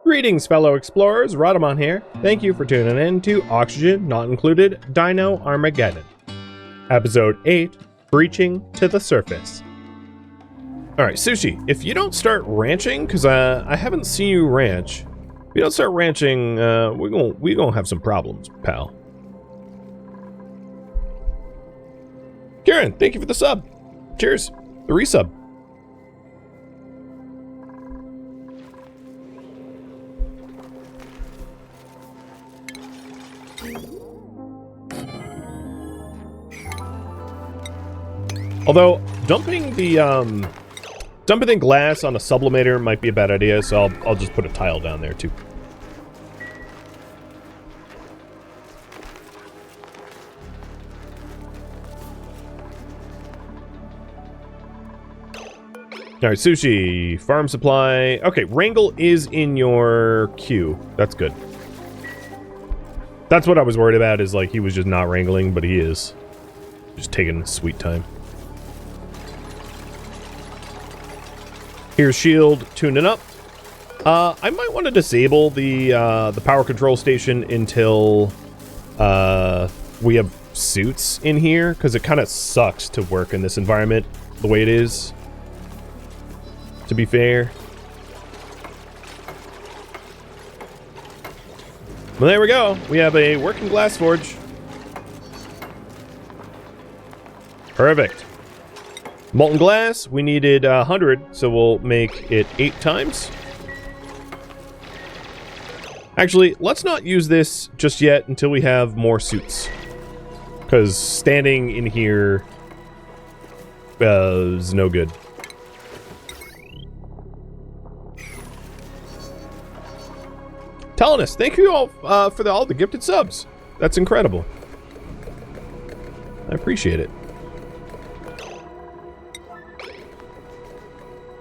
Greetings, fellow explorers, Rhadamant here. Thank you for tuning in to Oxygen Not Included Dino Armageddon. Episode 8, Breaching to the Surface. Alright, Sushi, if you don't start ranching, because I haven't seen you ranch. If you don't start ranching, we're gonna have some problems, pal. Karen, thank you for the sub. Cheers. The resub. Although, dumping the glass on a sublimator might be a bad idea, so I'll just put a tile down there, too. Alright, Sushi, farm supply. Okay, Wrangle is in your queue. That's good. That's what I was worried about, is like he was just not wrangling, but he is. Just taking his sweet time. Here's shield tuning up. I might want to disable the power control station until we have suits in here, because it kind of sucks to work in this environment the way it is, to be fair. Well, there we go. We have a working glass forge. Perfect. Molten glass, we needed 100, so we'll make it 8 times. Actually, let's not use this just yet until we have more suits. Because standing in here is no good. Telenus, thank you all for all the gifted subs. That's incredible. I appreciate it.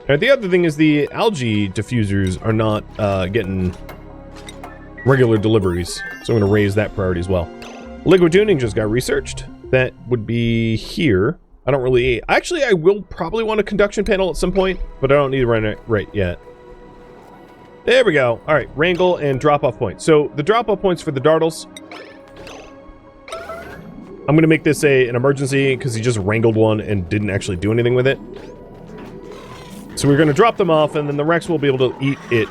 Alright, the other thing is the algae diffusers are not getting regular deliveries, so I'm going to raise that priority as well. Liquid tuning just got researched. That would be here. I don't really... Actually, I will probably want a conduction panel at some point, but I don't need it right yet. There we go. Alright, wrangle and drop-off points. So, the drop-off points for the dartles... I'm going to make this an emergency, because he just wrangled one and didn't actually do anything with it. So we're going to drop them off, and then the Rex will be able to eat it.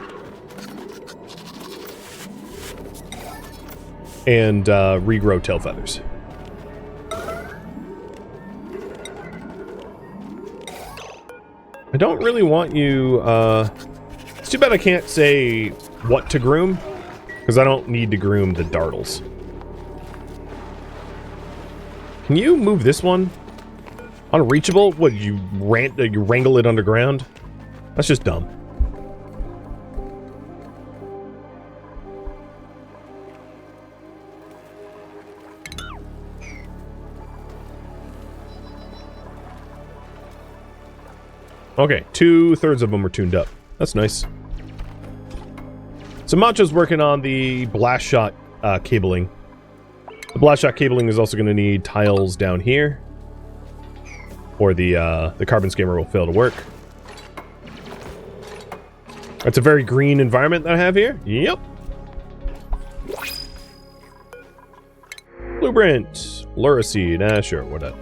And regrow tail feathers. I don't really want you... It's too bad I can't say what to groom, because I don't need to groom the dartles. Can you move this one? Unreachable? What, you wrangle it underground? That's just dumb. Okay, 2/3 of them are tuned up. That's nice. So Macho's working on the blast shot cabling. The blast shot cabling is also going to need tiles down here, or the carbon skimmer will fail to work. That's a very green environment that I have here. Yep. Blueprint. Luraseed. Sure, what up?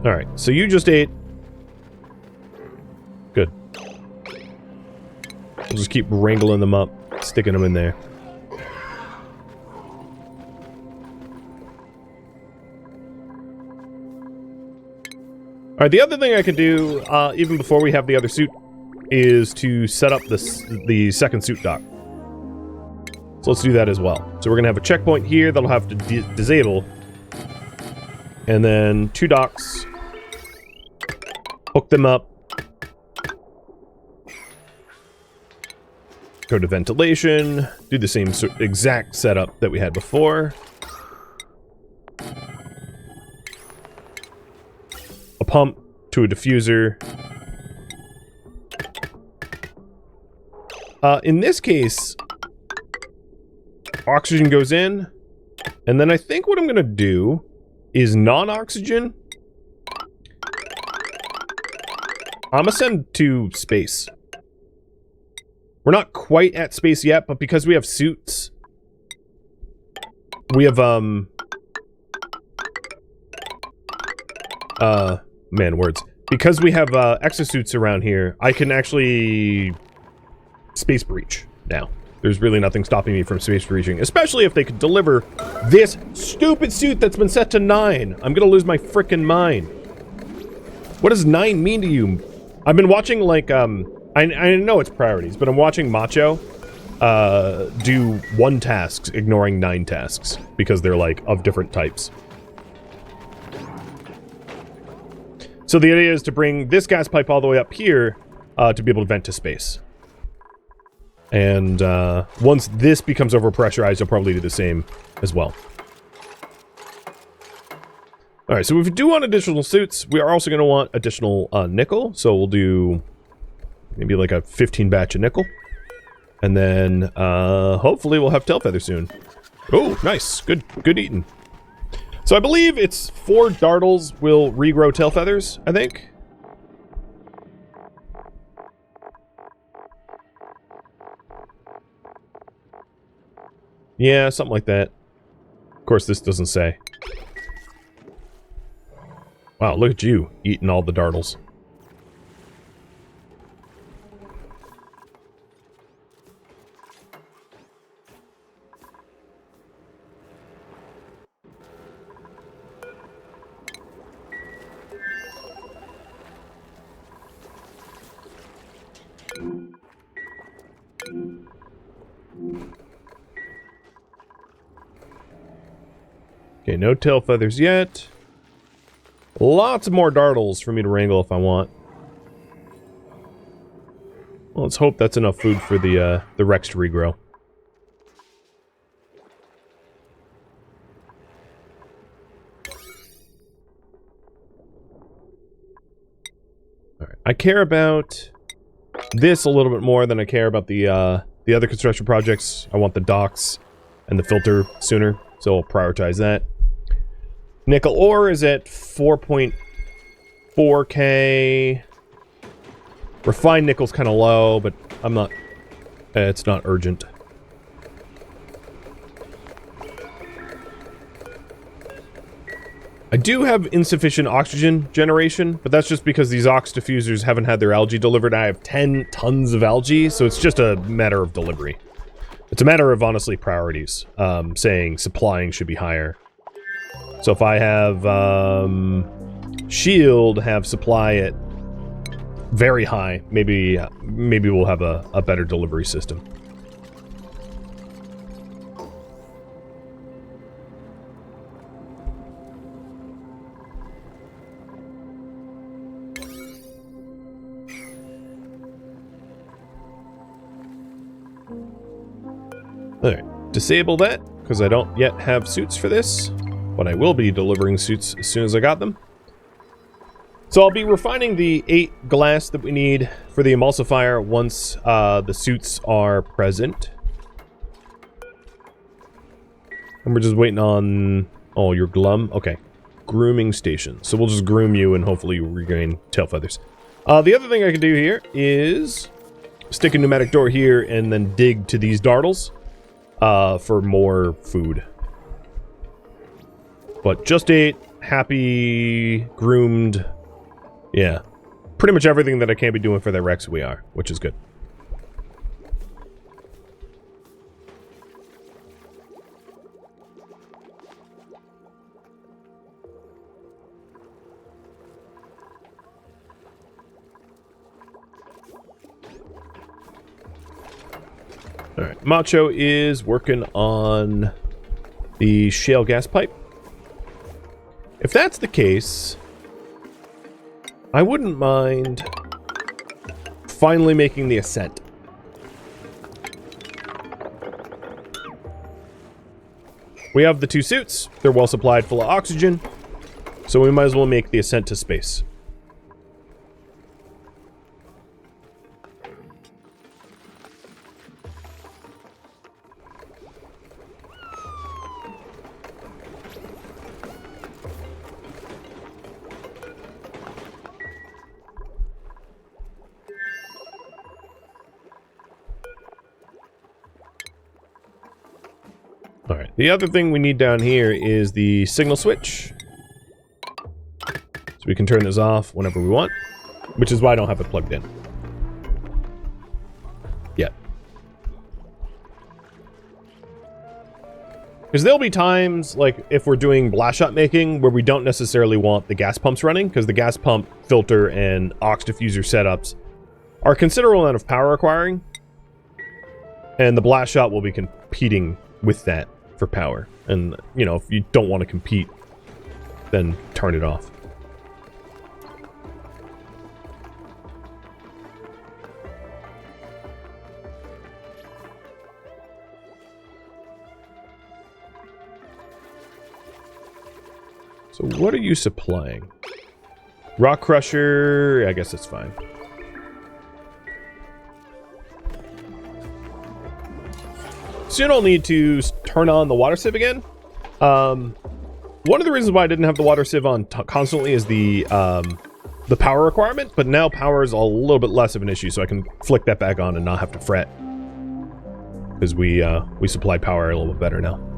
Alright, so you just ate. Good. We'll just keep wrangling them up, sticking them in there. Alright, the other thing I could do, even before we have the other suit, is to set up the second suit dock. So let's do that as well. So we're going to have a checkpoint here that'll have to disable. And then 2 docks. Hook them up. Go to ventilation. Do the same exact setup that we had before. A pump to a diffuser. In this case, oxygen goes in, and then I think what I'm going to do is non-oxygen I'm gonna send to space. We're not quite at space yet, but because we have suits, we have, man, words. Because we have, exosuits around here, I can actually space breach now. There's really nothing stopping me from space breaching, especially if they could deliver this stupid suit that's been set to 9. I'm gonna lose my frickin' mind. What does 9 mean to you? I've been watching, like, I know it's priorities, but I'm watching Macho, do 1 tasks, ignoring 9 tasks, because they're, like, of different types. So the idea is to bring this gas pipe all the way up here, to be able to vent to space. And, once this becomes overpressurized, I'll probably do the same as well. Alright, so if we do want additional suits, we are also going to want additional, nickel. So we'll do maybe like a 15 batch of nickel. And then, hopefully we'll have tail feather soon. Oh, nice. Good eating. So I believe it's 4 dartles will regrow tail feathers, I think. Yeah, something like that. Of course, this doesn't say. Wow, look at you, eating all the dartles. Okay, no tail feathers yet. Lots of more dartles for me to wrangle if I want. Well, let's hope that's enough food for the Rex to regrow. Alright, I care about this a little bit more than I care about the other construction projects. I want the docks and the filter sooner, so I'll prioritize that. Nickel ore is at 4.4k. Refined nickel's kind of low, but I'm not... it's not urgent. I do have insufficient oxygen generation, but that's just because these ox diffusers haven't had their algae delivered. I have 10 tons of algae, so it's just a matter of delivery. It's a matter of, honestly, priorities. Saying supplying should be higher. So if I have, shield have supply at very high, maybe we'll have a better delivery system. Alright, disable that, because I don't yet have suits for this. But I will be delivering suits as soon as I got them. So I'll be refining the 8 glass that we need for the emulsifier once the suits are present. And we're just waiting on... oh, your glum? Okay. Grooming station. So we'll just groom you and hopefully regain tail feathers. The other thing I can do here is stick a pneumatic door here and then dig to these dartles for more food. But just 8, happy, groomed, yeah. Pretty much everything that I can't be doing for that Rex we are, which is good. Alright, Macho is working on the shale gas pipe. If that's the case, I wouldn't mind finally making the ascent. We have the 2 suits. They're well supplied, full of oxygen. So we might as well make the ascent to space. The other thing we need down here is the signal switch. So we can turn this off whenever we want, which is why I don't have it plugged in yet. Because there'll be times, like if we're doing blast shot making, where we don't necessarily want the gas pumps running, because the gas pump, filter, and aux diffuser setups are a considerable amount of power requiring, and the blast shot will be competing with that for power. And, you know, if you don't want to compete, then turn it off. So what are you supplying? Rock crusher, I guess that's fine. Soon I'll need to turn on the water sieve again. One of the reasons why I didn't have the water sieve on constantly is the power requirement, but now power is a little bit less of an issue, so I can flick that back on and not have to fret. Because we supply power a little bit better now.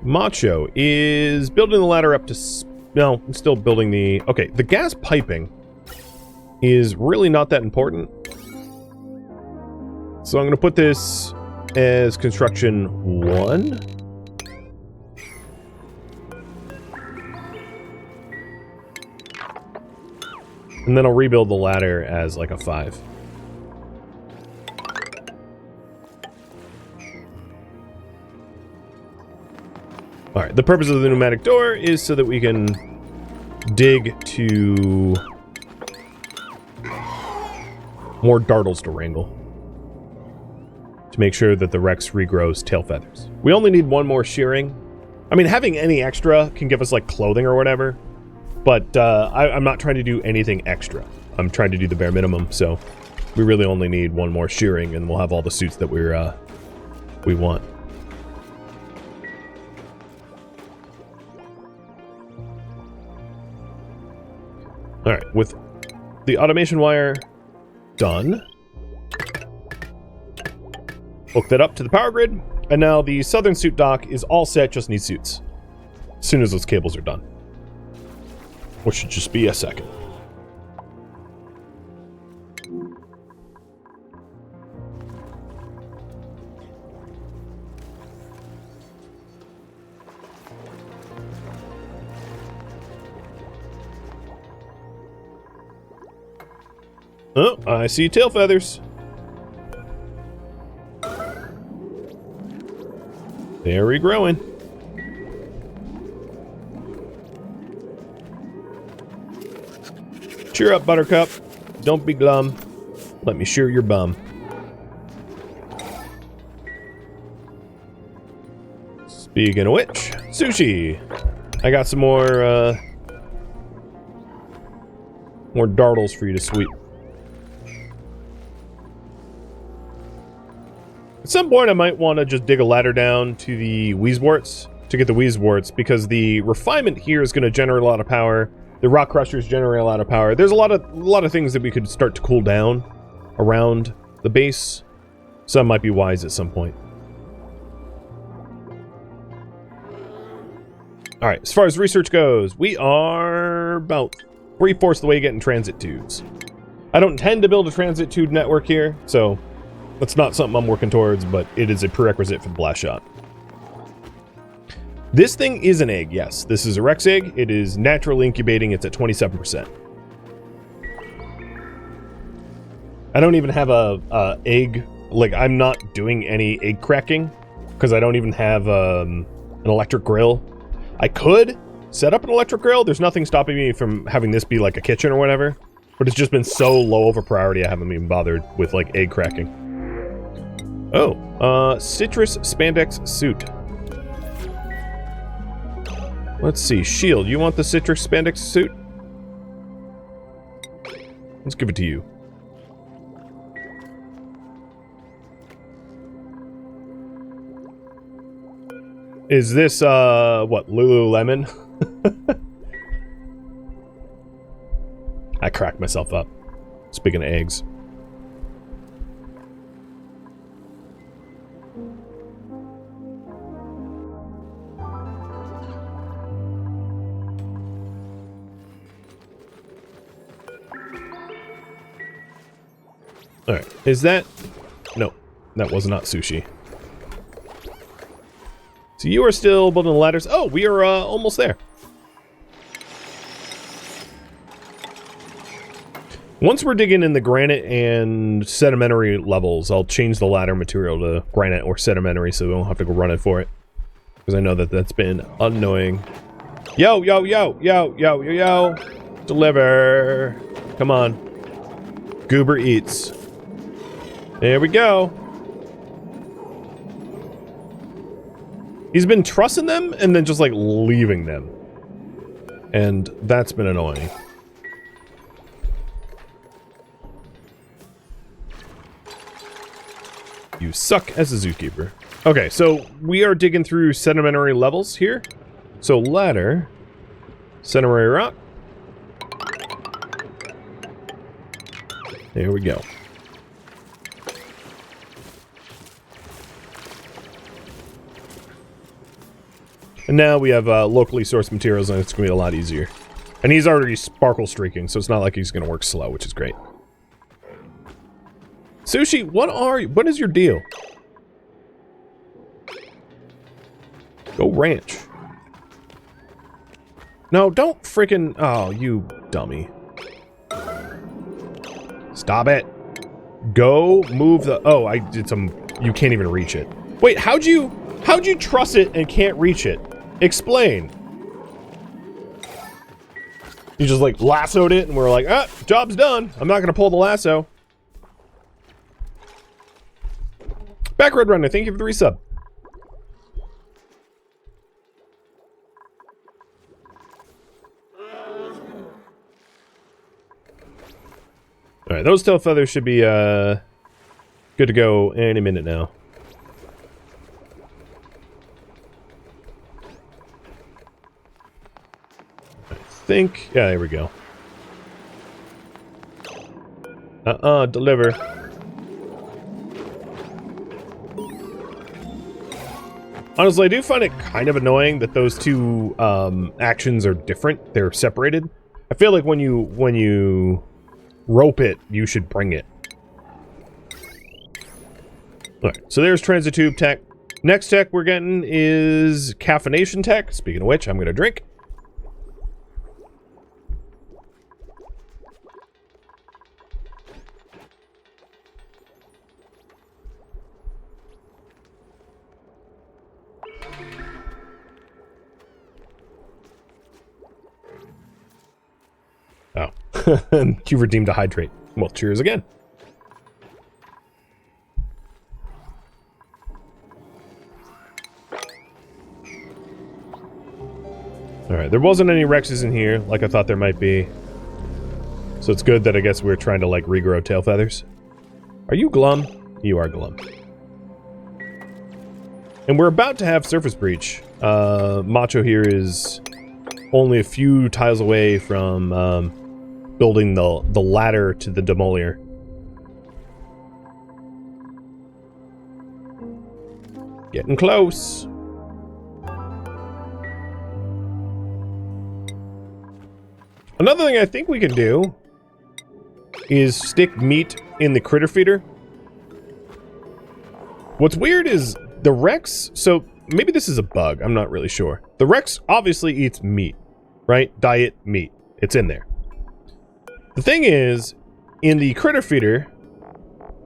Macho is building the ladder up to... No, I'm still building the... Okay, the gas piping is really not that important. So I'm going to put this as construction 1. And then I'll rebuild the ladder as like a 5. Alright, the purpose of the pneumatic door is so that we can dig to more dartles to wrangle. To make sure that the Rex regrows tail feathers. We only need 1 more shearing. I mean, having any extra can give us, like, clothing or whatever. But I'm not trying to do anything extra. I'm trying to do the bare minimum, so we really only need 1 more shearing, and we'll have all the suits that we want. Alright, with the automation wire done, hook that up to the power grid, and now the southern suit dock is all set, just needs suits. As soon as those cables are done. Which should just be a second. Oh, I see tail feathers. They're regrowing. Cheer up, Buttercup. Don't be glum. Let me shear your bum. Speaking of which, sushi. I got some more dartles for you to sweep. At some point, I might want to just dig a ladder down to the Wheezeworts to get the Wheezeworts, because the refinement here is going to generate a lot of power. The rock crushers generate a lot of power. There's a lot of things that we could start to cool down around the base. Some might be wise at some point. All right, as far as research goes, we are about 3/4 of the way getting transit tubes. I don't intend to build a transit tube network here, so that's not something I'm working towards, but it is a prerequisite for the blast shot. This thing is an egg, yes. This is a Rex egg. It is naturally incubating. It's at 27%. I don't even have a egg. Like, I'm not doing any egg cracking because I don't even have an electric grill. I could set up an electric grill. There's nothing stopping me from having this be like a kitchen or whatever. But it's just been so low of a priority I haven't even bothered with, like, egg cracking. Oh, citrus spandex suit. Let's see, Shield, you want the citrus spandex suit? Let's give it to you. Is this, what, Lululemon? cracked myself up. Speaking of eggs. Alright, is that... No, that was not sushi. So you are still building the ladders. Oh, we are almost there. Once we're digging in the granite and sedimentary levels, I'll change the ladder material to granite or sedimentary so we don't have to go running for it. Because I know that that's been annoying. Yo, yo, yo, yo, yo, yo, yo. Deliver. Come on. Goober eats. There we go. He's been trussing them and then just like leaving them. And that's been annoying. You suck as a zookeeper. Okay, so we are digging through sedimentary levels here. So ladder, sedimentary rock. There we go. And now we have locally sourced materials, and it's going to be a lot easier. And he's already sparkle streaking, so it's not like he's going to work slow, which is great. Sushi, what is your deal? Go ranch. No, don't freaking... Oh, you dummy. Stop it. Go move the... Oh, I did some... You can't even reach it. Wait, how'd you truss it and can't reach it? Explain. You just like lassoed it and we're like, ah, job's done. I'm not gonna pull the lasso. Back Road Runner, thank you for the resub. Alright, those tail feathers should be good to go any minute now. Think, yeah, there we go. Deliver. Honestly, I do find it kind of annoying that those two actions are different. They're separated. I feel like when you rope it, you should bring it. Alright, so there's transit tube tech. Next tech we're getting is caffeination tech. Speaking of which, I'm gonna drink. Oh. You redeemed a hydrate. Well, cheers again. Alright, there wasn't any Rexes in here, like I thought there might be. So it's good that I guess we're trying to, like, regrow tail feathers. Are you glum? You are glum. And we're about to have surface breach. Macho here is only a few tiles away from building the ladder to the demolior. Getting close. Another thing I think we can do is stick meat in the critter feeder. What's weird is the Rex, so maybe this is a bug, I'm not really sure. The Rex obviously eats meat, right? Diet meat. It's in there. The thing is, in the critter feeder,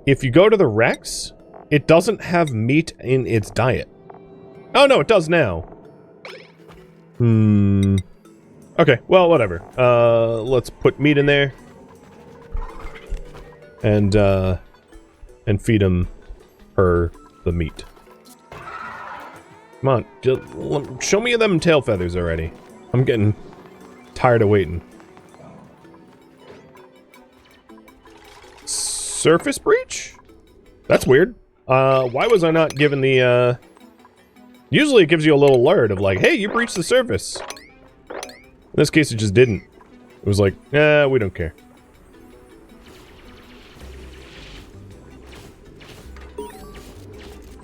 if you go to the Rex, it doesn't have meat in its diet. Oh no, it does now. Okay, well, whatever. Let's put meat in there. And feed her the meat. Come on, just show me them tail feathers already. I'm getting tired of waiting. Surface breach? That's weird. Why was I not given the, Usually it gives you a little alert of like, hey, you breached the surface. In this case, it just didn't. It was like, we don't care.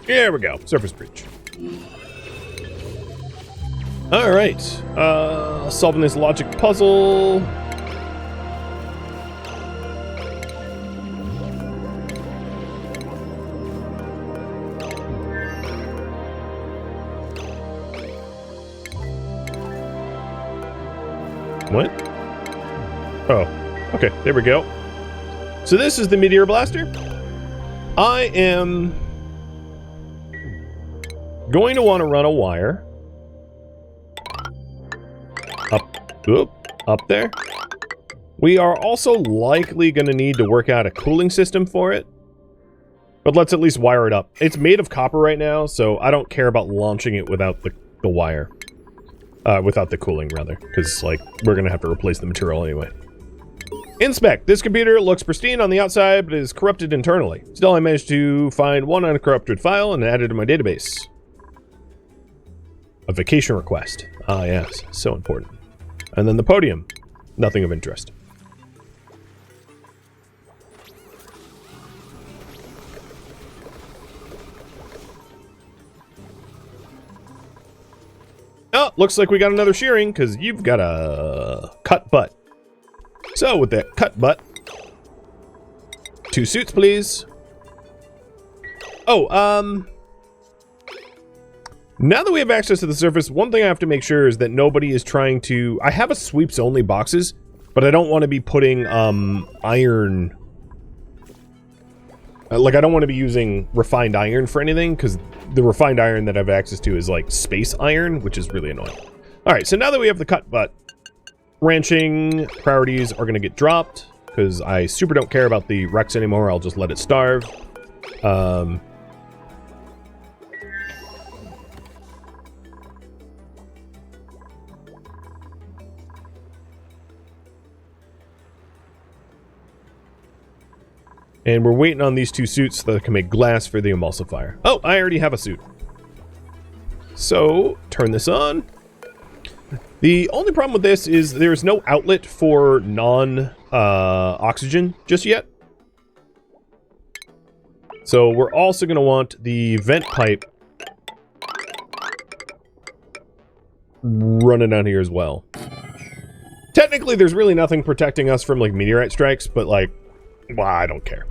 There we go. Surface breach. All right. Solving this logic puzzle. What? Oh, okay, there we go. So this is the Meteor Blaster. I am going to want to run a wire up there. We are also likely going to need to work out a cooling system for it, but let's at least wire it up. It's made of copper right now, so I don't care about launching it without the wire. Without the cooling, rather, because, like, we're going to have to replace the material anyway. Inspect. This computer looks pristine on the outside, but is corrupted internally. Still, I managed to find one uncorrupted file and add it to my database. A vacation request. Ah, yes. So important. And then the podium. Nothing of interest. Oh, looks like we got another shearing, because you've got a cut butt. So, with that cut butt, 2 suits, please. Oh, now that we have access to the surface, one thing I have to make sure is that nobody is trying to... I have a sweeps-only boxes, but I don't want to be putting, iron... Like, I don't want to be using refined iron for anything, because the refined iron that I have access to is, like, space iron, which is really annoying. Alright, so now that we have the cut butt, ranching priorities are going to get dropped, because I super don't care about the Rex anymore. I'll just let it starve. And we're waiting on these 2 suits that can make glass for the emulsifier. Oh, I already have a suit. So, turn this on. The only problem with this is there's no outlet for non-oxygen just yet. So we're also going to want the vent pipe running down here as well. Technically, there's really nothing protecting us from, like, meteorite strikes, but, like, well, I don't care.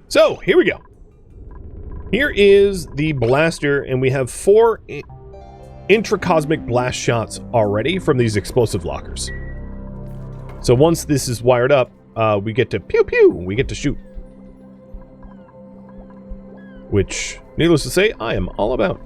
So, here we go. Here is the blaster, and we have 4 intracosmic blast shots already from these explosive lockers. So once this is wired up, we get to pew pew, we get to shoot. Which, needless to say, I am all about.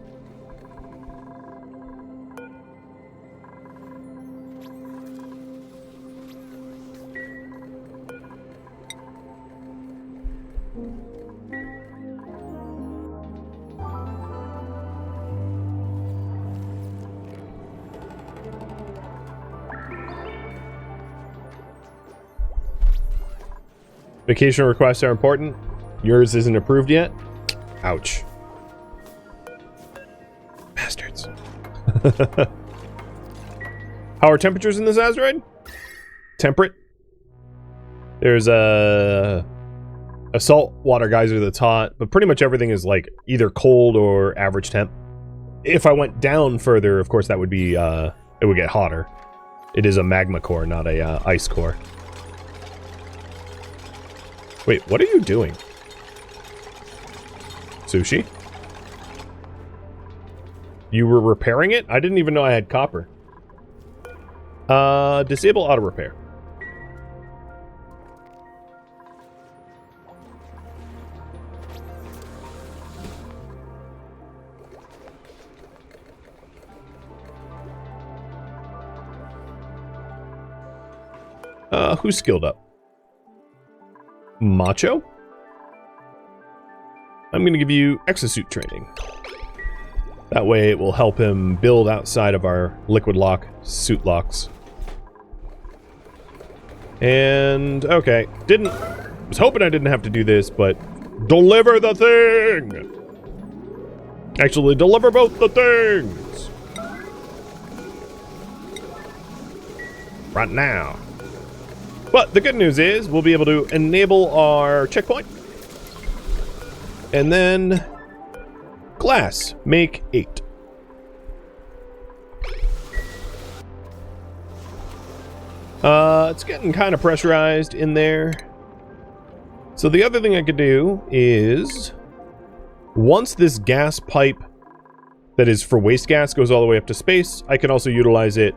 Vacation requests are important. Yours isn't approved yet. Ouch. Bastards. How are temperatures in this asteroid? Temperate. There's a saltwater geyser that's hot, but pretty much everything is like either cold or average temp. If I went down further, of course, that would be it would get hotter. It is a magma core, not a ice core. Wait, what are you doing? Sushi? You were repairing it? I didn't even know I had copper. Disable auto repair. Who's skilled up? Macho? I'm going to give you exosuit training. That way it will help him build outside of our liquid lock suit locks. And, okay, was hoping I didn't have to do this, but deliver the thing! Actually, deliver both the things! Right now. But the good news is we'll be able to enable our checkpoint. And then Glass. Make 8. It's getting kind of pressurized in there. So the other thing I could do is, once this gas pipe that is for waste gas goes all the way up to space, I can also utilize it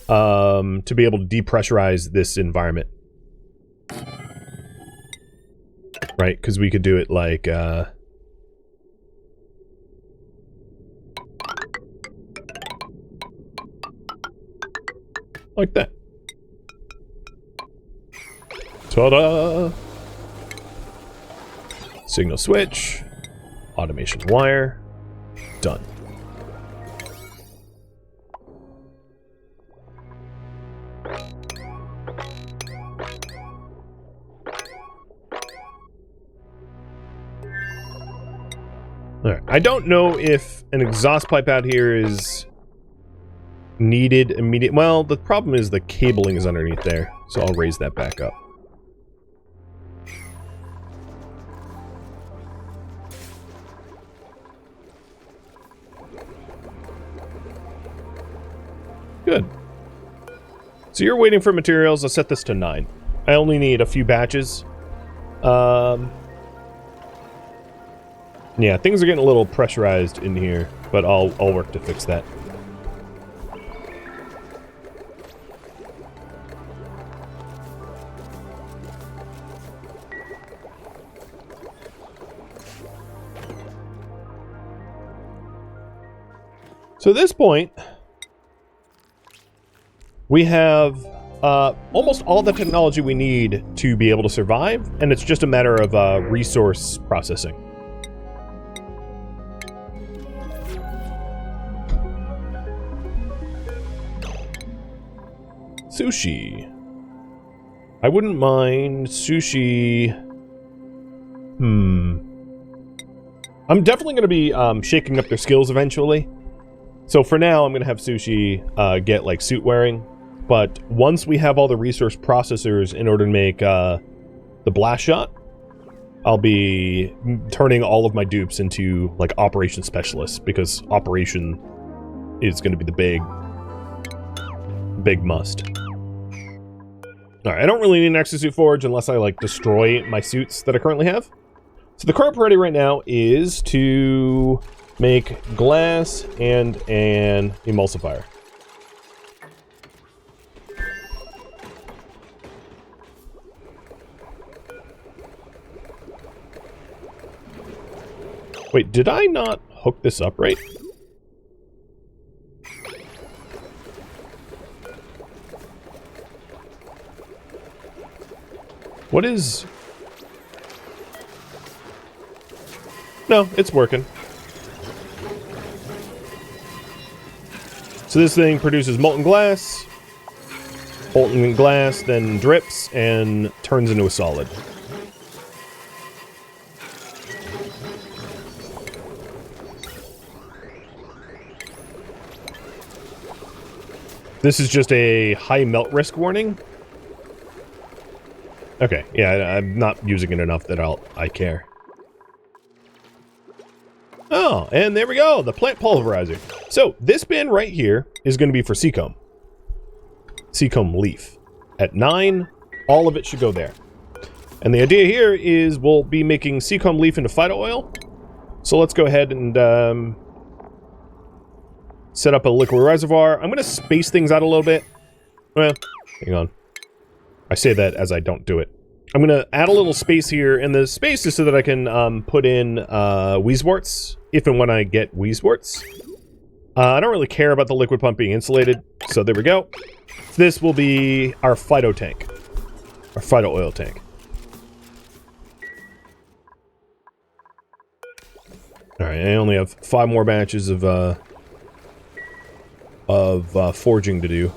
to be able to depressurize this environment. Right, because we could do it like, like that. Ta-da! Signal switch. Automation wire. Done. Alright, I don't know if an exhaust pipe out here is needed immediate. Well, the problem is the cabling is underneath there, so I'll raise that back up. Good. So you're waiting for materials. I'll set this to 9. I only need a few batches. Yeah, things are getting a little pressurized in here, but I'll work to fix that. So at this point, we have almost all the technology we need to be able to survive, and it's just a matter of resource processing. Sushi. I wouldn't mind sushi. I'm definitely going to be shaking up their skills eventually. So for now, I'm going to have sushi get like suit wearing. But once we have all the resource processors in order to make the blast shot, I'll be turning all of my dupes into like operation specialists, because operation is going to be the big must. Alright, I don't really need an exosuit forge unless I like destroy my suits that I currently have. So the current priority right now is to make glass and an emulsifier. Wait, did I not hook this up right? What is... No, it's working. So this thing produces molten glass. Molten glass then drips and turns into a solid. This is just a high melt risk warning. Okay, yeah, I'm not using it enough that I care. Oh, and there we go, the plant pulverizer. So this bin right here is going to be for seacomb. Seacomb leaf. At 9, all of it should go there. And the idea here is we'll be making seacomb leaf into Phyto oil. So let's go ahead and set up a liquid reservoir. I'm going to space things out a little bit. Well, hang on. I say that as I don't do it. I'm going to add a little space here, and the space is so that I can put in Weezeworts, if and when I get Weezeworts. I don't really care about the liquid pump being insulated, so there we go. This will be our Phyto tank. Our Phyto oil tank. Alright, I only have 5 more batches of forging to do.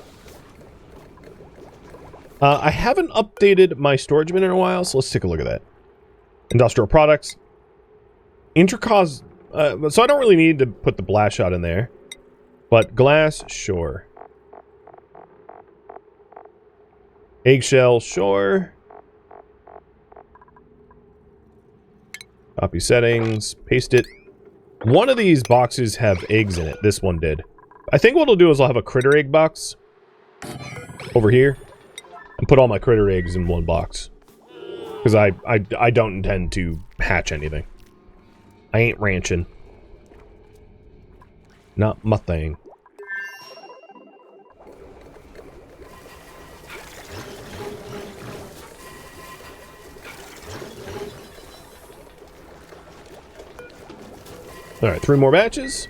I haven't updated my storage bin in a while, so let's take a look at that. Industrial products. Intercos... so I don't really need to put the blast shot in there. But glass, sure. Eggshell, sure. Copy settings, paste it. One of these boxes have eggs in it. This one did. I think what I'll do is I'll have a critter egg box over here and put all my critter eggs in one box. Because I don't intend to hatch anything. I ain't ranching. Not my thing. Alright, 3 more batches.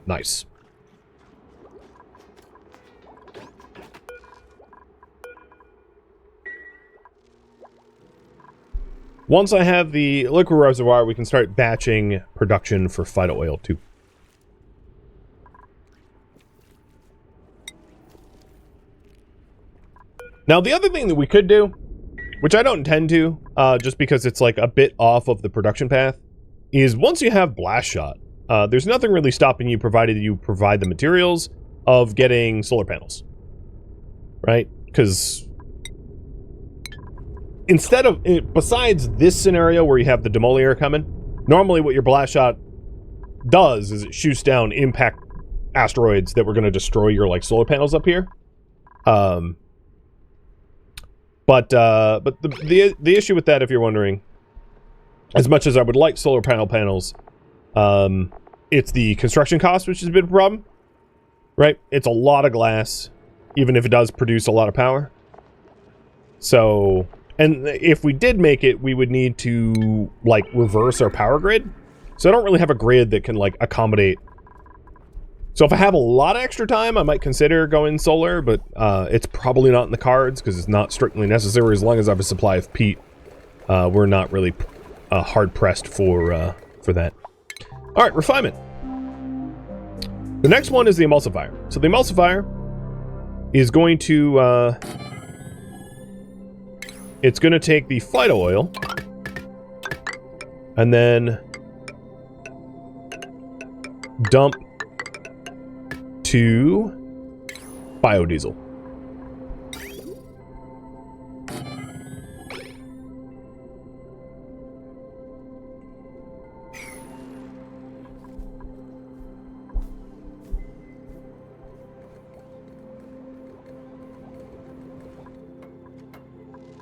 Nice. Once I have the liquid reservoir, we can start batching production for Phyto oil too. Now, the other thing that we could do, which I don't intend to, just because it's like a bit off of the production path, is once you have blast shot, there's nothing really stopping you, provided you provide the materials, of getting solar panels. Right? Because instead of, besides this scenario where you have the demolior coming, normally what your blast shot does is it shoots down impact asteroids that were going to destroy your, like, solar panels up here. But the issue with that, if you're wondering, as much as I would like solar panels, it's the construction cost, which is a bit of a problem, right? It's a lot of glass, even if it does produce a lot of power. So, and if we did make it, we would need to, like, reverse our power grid. So I don't really have a grid that can, like, accommodate. So if I have a lot of extra time, I might consider going solar, but it's probably not in the cards because it's not strictly necessary. As long as I have a supply of peat, we're not really hard pressed for that. All right, refinement. The next one is the emulsifier. So the emulsifier is going to it's going to take the Phyto oil and then dump to biodiesel.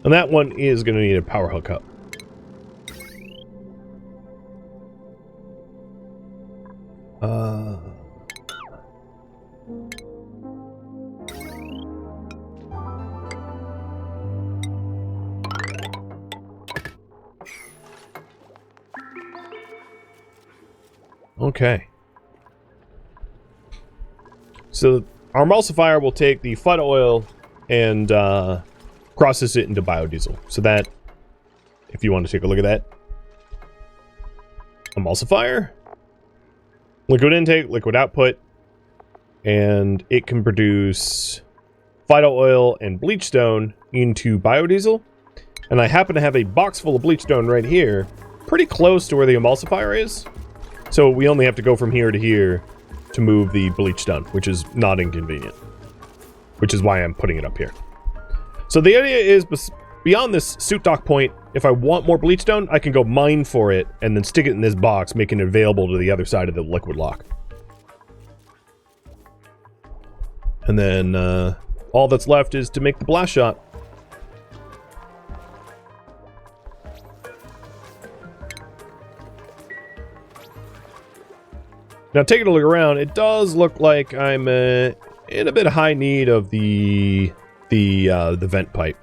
And that one is going to need a power hookup. Okay. So our emulsifier will take the Phyto oil and process it into biodiesel. So that, if you want to take a look at that, emulsifier, liquid intake, liquid output, and it can produce Phyto oil and bleachstone into biodiesel. And I happen to have a box full of bleachstone right here, pretty close to where the emulsifier is. So we only have to go from here to here to move the bleachstone, which is not inconvenient. Which is why I'm putting it up here. So the idea is, beyond this suit dock point, if I want more bleachstone, I can go mine for it and then stick it in this box, making it available to the other side of the liquid lock. And then all that's left is to make the blast shot. Now, taking a look around, it does look like I'm in a bit of high need of the vent pipe.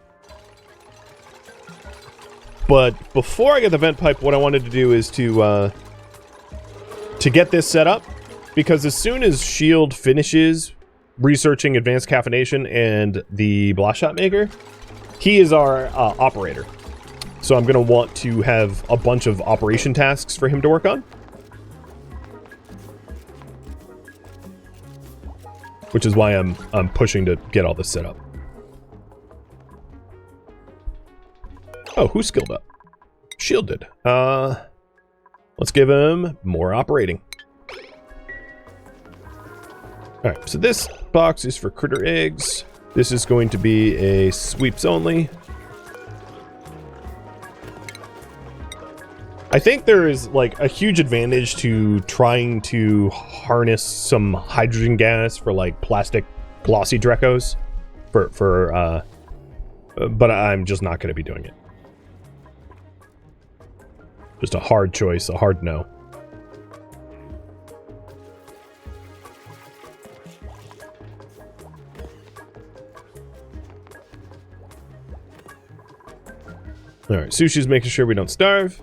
But before I get the vent pipe, what I wanted to do is to get this set up, because as soon as Shield finishes researching advanced caffeination and the blast shot maker, he is our operator. So I'm going to want to have a bunch of operation tasks for him to work on. Which is why I'm pushing to get all this set up. Oh, who skilled up? Shield did. Let's give him more operating. Alright, so this box is for critter eggs. This is going to be a sweeps only. I think there is like a huge advantage to trying to harness some hydrogen gas for like plastic glossy Drecos but I'm just not going to be doing it. Just a hard choice, a hard no. Alright, Sushi's making sure we don't starve.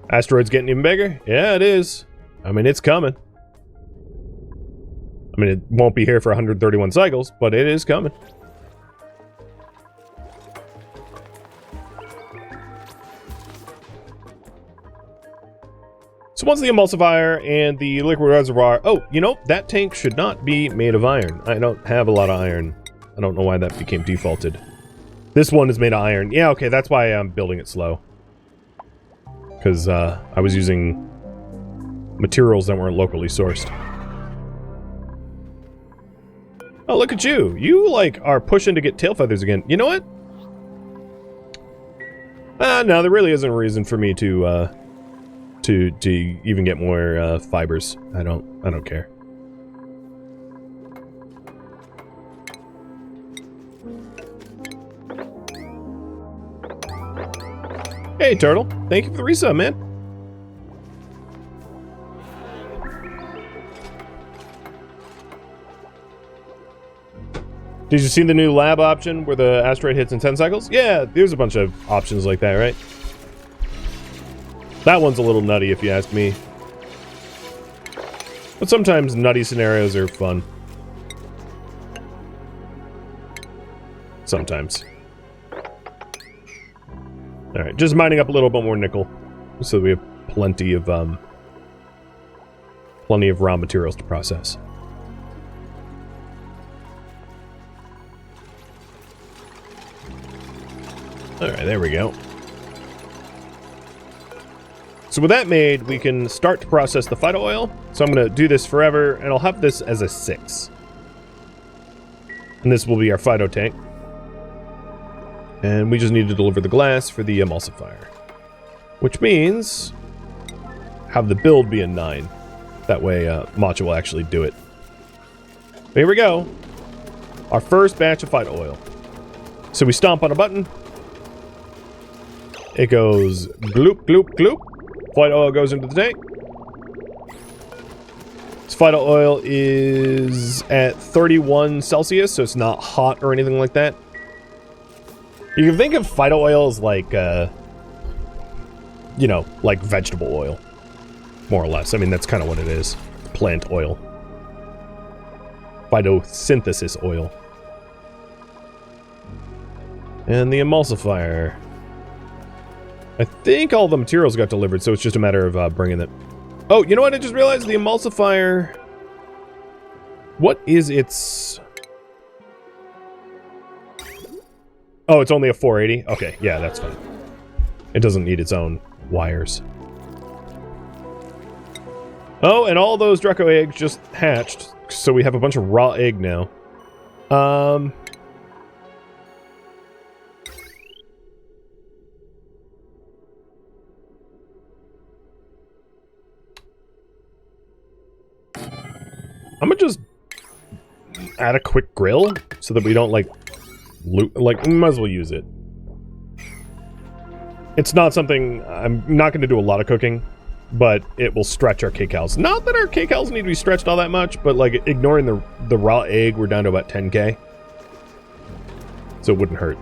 Asteroid's getting even bigger? Yeah, it is. I mean, it's coming. I mean, it won't be here for 131 cycles, but it is coming. So once the emulsifier and the liquid reservoir... Oh, you know, that tank should not be made of iron. I don't have a lot of iron. I don't know why that became defaulted. This one is made of iron. Yeah, okay, that's why I'm building it slow. Because I was using materials that weren't locally sourced. Oh, look at you. You, like, are pushing to get tail feathers again. You know what? No, there really isn't a reason for me to even get more fibers. I don't care. Hey, Turtle. Thank you for the resub, man. Did you see the new lab option where the asteroid hits in 10 cycles? Yeah, there's a bunch of options like that, right? That one's a little nutty if you ask me. But sometimes nutty scenarios are fun. Sometimes. Alright, just mining up a little bit more nickel. So we have plenty of raw materials to process. Alright, there we go. So with that made, we can start to process the Phyto oil. So I'm going to do this forever, and I'll have this as a 6. And this will be our Phyto tank. And we just need to deliver the glass for the emulsifier. Which means have the build be a 9. That way Macho will actually do it. Here we go. Our first batch of Phyto oil. So we stomp on a button. It goes gloop, gloop, gloop. Phyto oil goes into the tank. This Phyto oil is at 31 Celsius, so it's not hot or anything like that. You can think of Phyto oil as like, you know, like vegetable oil. More or less. I mean, that's kind of what it is. Plant oil. Photosynthesis oil. And the emulsifier. I think all the materials got delivered, so it's just a matter of bringing it. Oh, you know what? I just realized the emulsifier... What is its... Oh, it's only a 480? Okay, yeah, that's fine. It doesn't need its own wires. Oh, and all those Draco eggs just hatched, so we have a bunch of raw egg now. I'm gonna just add a quick grill so that we don't like we might as well use it. It's not something I'm not going to do a lot of cooking, but it will stretch our kcals. Not that our kcals need to be stretched all that much, but like ignoring the raw egg, we're down to about 10k, so it wouldn't hurt.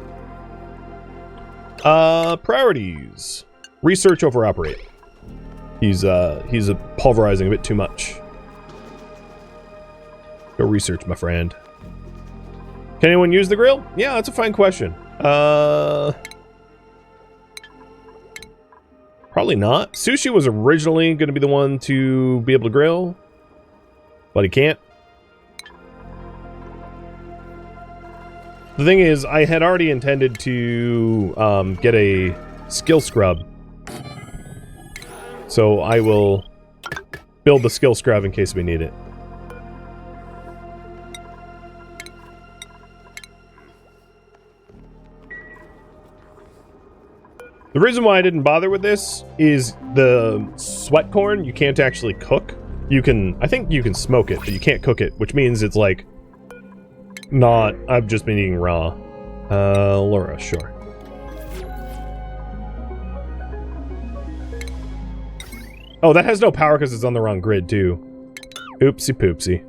Priorities: research over operate. He's pulverizing a bit too much. Go research, my friend. Can anyone use the grill? Yeah, that's a fine question. Probably not. Sushi was originally going to be the one to be able to grill, but he can't. The thing is, I had already intended to get a skill scrub. So I will build the skill scrub in case we need it. The reason why I didn't bother with this is the sweat corn you can't actually cook. You can, I think you can smoke it, but you can't cook it, which means it's like not, I've just been eating raw. Laura, sure. Oh, that has no power because it's on the wrong grid too. Oopsie poopsie.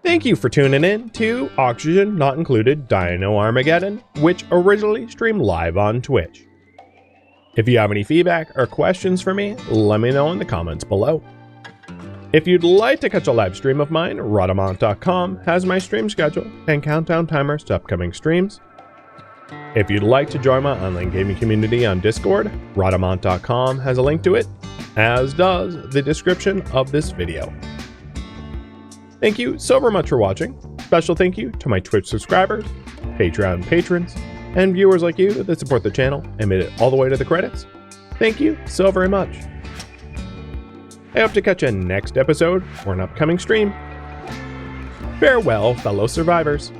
Thank you for tuning in to Oxygen Not Included Dino Armageddon, which originally streamed live on Twitch. If you have any feedback or questions for me, let me know in the comments below. If you'd like to catch a live stream of mine, Rhadamant.com has my stream schedule and countdown timers to upcoming streams. If you'd like to join my online gaming community on Discord, Rhadamant.com has a link to it, as does the description of this video. Thank you so very much for watching. Special thank you to my Twitch subscribers, Patreon patrons, and viewers like you that support the channel and made it all the way to the credits. Thank you so very much. I hope to catch you next episode or an upcoming stream. Farewell, fellow survivors.